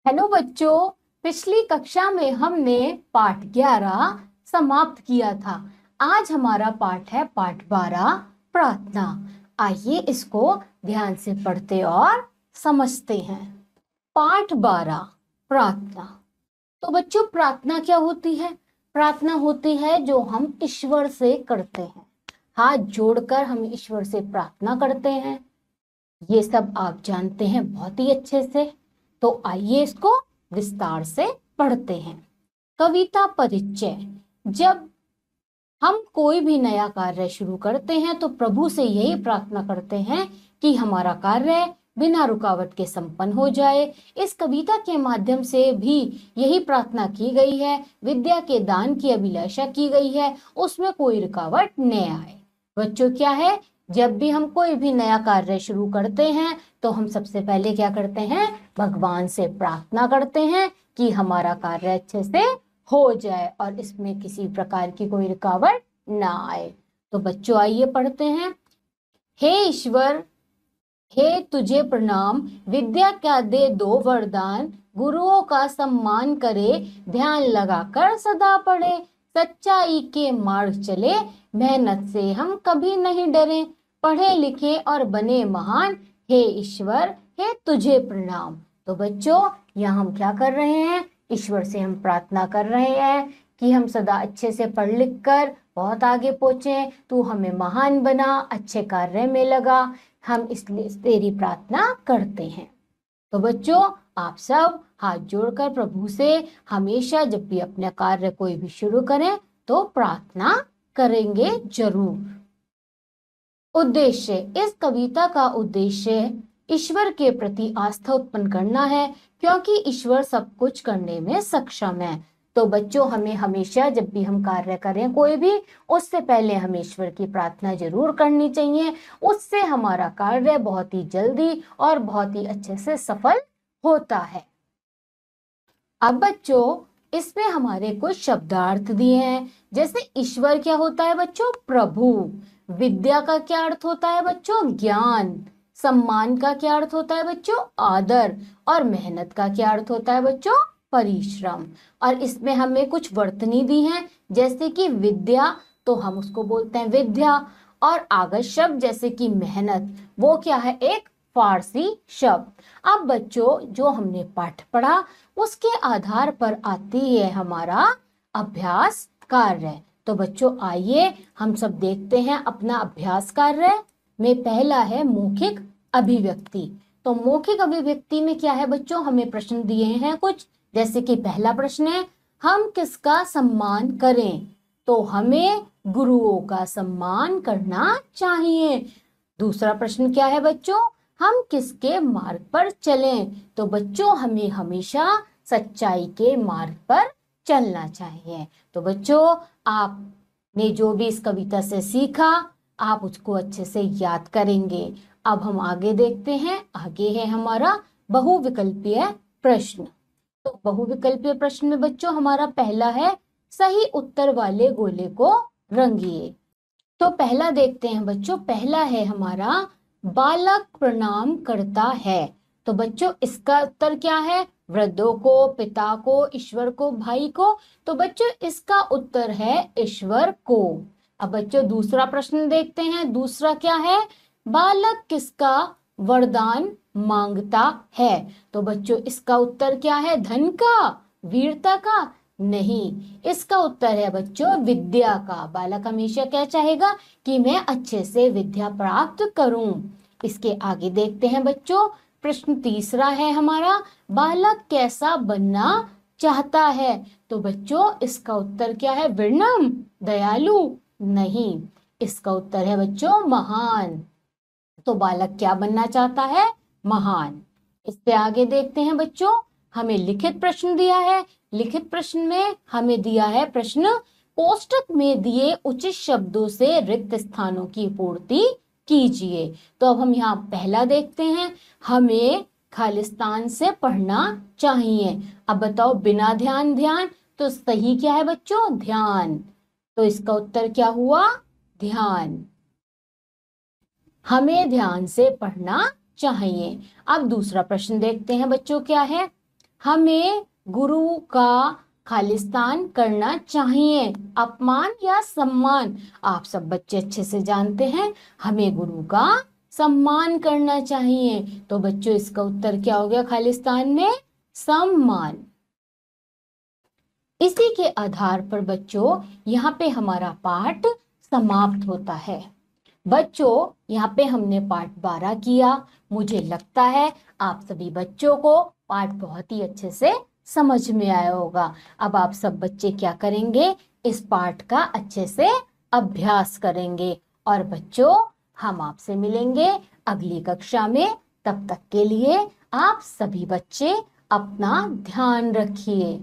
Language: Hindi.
हेलो बच्चों, पिछली कक्षा में हमने पाठ 11 समाप्त किया था। आज हमारा पाठ है पाठ 12 प्रार्थना। आइए इसको ध्यान से पढ़ते और समझते हैं। पाठ 12 प्रार्थना। तो बच्चों, प्रार्थना क्या होती है? प्रार्थना होती है जो हम ईश्वर से करते हैं। हाथ जोड़कर हम ईश्वर से प्रार्थना करते हैं। ये सब आप जानते हैं बहुत ही अच्छे से। तो आइए इसको विस्तार से पढ़ते हैं। कविता परिचय। जब हम कोई भी नया कार्य शुरू करते हैं तो प्रभु से यही प्रार्थना करते हैं कि हमारा कार्य बिना रुकावट के संपन्न हो जाए। इस कविता के माध्यम से भी यही प्रार्थना की गई है। विद्या के दान की अभिलाषा की गई है, उसमें कोई रुकावट न आए। बच्चों, क्या है, जब भी हम कोई भी नया कार्य शुरू करते हैं तो हम सबसे पहले क्या करते हैं? भगवान से प्रार्थना करते हैं कि हमारा कार्य अच्छे से हो जाए और इसमें किसी प्रकार की कोई रुकावट ना आए। तो बच्चों आइए पढ़ते हैं। हे ईश्वर, हे तुझे प्रणाम, विद्या का दे दो वरदान, गुरुओं का सम्मान करे, ध्यान लगाकर सदा पढ़े, सच्चाई के मार्ग चले, मेहनत से हम कभी नहीं डरे, पढ़े लिखे और बने महान, हे ईश्वर, हे तुझे प्रणाम। तो बच्चों, यहाँ हम क्या कर रहे हैं? ईश्वर से हम प्रार्थना कर रहे हैं कि हम सदा अच्छे से पढ़ लिख कर बहुत आगे पहुंचे, तू हमें महान बना, अच्छे कार्य में लगा। हम इसलिए तेरी प्रार्थना करते हैं। तो बच्चों, आप सब हाथ जोड़कर प्रभु से हमेशा जब भी अपना कार्य कोई भी शुरू करें तो प्रार्थना करेंगे जरूर। उद्देश्य। इस कविता का उद्देश्य ईश्वर के प्रति आस्था उत्पन्न करना है, क्योंकि ईश्वर सब कुछ करने में सक्षम है। तो बच्चों, हमें हमेशा जब भी हम कार्य करें कोई भी, उससे पहले हमें ईश्वर की प्रार्थना जरूर करनी चाहिए। उससे हमारा कार्य बहुत ही जल्दी और बहुत ही अच्छे से सफल होता है। अब बच्चों, इसमें हमारे कुछ शब्दार्थ दिए हैं। जैसे ईश्वर क्या होता है बच्चों? प्रभु। विद्या का क्या अर्थ होता है बच्चों? ज्ञान। सम्मान का क्या अर्थ होता है बच्चों? आदर। और मेहनत का क्या अर्थ होता है बच्चों? परिश्रम। और इसमें हमें कुछ वर्तनी दी हैं, जैसे कि विद्या, तो हम उसको बोलते हैं विद्या। और आगत शब्द जैसे कि मेहनत, वो क्या है? एक फारसी शब्द। अब बच्चों, जो हमने पाठ पढ़ा उसके आधार पर आती है हमारा अभ्यास कार्य। तो बच्चों आइए हम सब देखते हैं अपना अभ्यास कार्य में। पहला है मौखिक अभिव्यक्ति। तो मौखिक अभिव्यक्ति में क्या है बच्चों? हमें प्रश्न दिए हैं कुछ, जैसे कि पहला प्रश्न है, हम किसका सम्मान करें? तो हमें गुरुओं का सम्मान करना चाहिए। दूसरा प्रश्न क्या है बच्चों? हम किसके मार्ग पर चलें? तो बच्चों, हमें हमेशा सच्चाई के मार्ग पर चलना चाहिए। तो बच्चों, आपने जो भी इस कविता से सीखा, आप उसको अच्छे से याद करेंगे। अब हम आगे देखते हैं। आगे है हमारा बहुविकल्पीय प्रश्न। तो बहुविकल्पीय प्रश्न में बच्चों हमारा पहला है, सही उत्तर वाले गोले को रंगिए। तो पहला देखते हैं बच्चों। पहला है हमारा, बालक प्रणाम करता है। तो बच्चों, इसका उत्तर क्या है? वृद्धों को, पिता को, ईश्वर को, भाई को। तो बच्चों, इसका उत्तर है ईश्वर को। अब बच्चों दूसरा प्रश्न देखते हैं। दूसरा क्या है? बालक किसका वरदान मांगता है? तो बच्चों, इसका उत्तर क्या है? धन का, वीरता का? नहीं, इसका उत्तर है बच्चों विद्या का। बालक हमेशा क्या चाहेगा? कि मैं अच्छे से विद्या प्राप्त करूं। इसके आगे देखते हैं बच्चों। प्रश्न तीसरा है हमारा, बालक कैसा बनना चाहता है? तो बच्चों, इसका उत्तर क्या है? विनम्र, दयालु? नहीं, इसका उत्तर है बच्चों महान। तो बालक क्या बनना चाहता है? महान। इससे आगे देखते हैं बच्चों। हमें लिखित प्रश्न दिया है। लिखित प्रश्न में हमें दिया है प्रश्न, कोष्टक में दिए उचित शब्दों से रिक्त स्थानों की पूर्ति कीजिए। तो अब हम यहाँ पहला देखते हैं, हमें खालिस्तान से पढ़ना चाहिए। अब बताओ, बिना ध्यान ध्यान, तो सही क्या है बच्चों? ध्यान। तो इसका उत्तर क्या हुआ? ध्यान। हमें ध्यान से पढ़ना चाहिए। अब दूसरा प्रश्न देखते हैं बच्चों, क्या है? हमें गुरु का खालिस्तान करना चाहिए। अपमान या सम्मान, आप सब बच्चे अच्छे से जानते हैं, हमें गुरु का सम्मान करना चाहिए। तो बच्चों इसका उत्तर क्या हो गया खालिस्तान में? सम्मान। इसी के आधार पर बच्चों यहाँ पे हमारा पाठ समाप्त होता है। बच्चों यहाँ पे हमने पाठ 12 किया। मुझे लगता है आप सभी बच्चों को पाठ बहुत ही अच्छे से समझ में आया होगा। अब आप सब बच्चे क्या करेंगे? इस पाठ का अच्छे से अभ्यास करेंगे। और बच्चों हम आपसे मिलेंगे अगली कक्षा में। तब तक के लिए आप सभी बच्चे अपना ध्यान रखिए।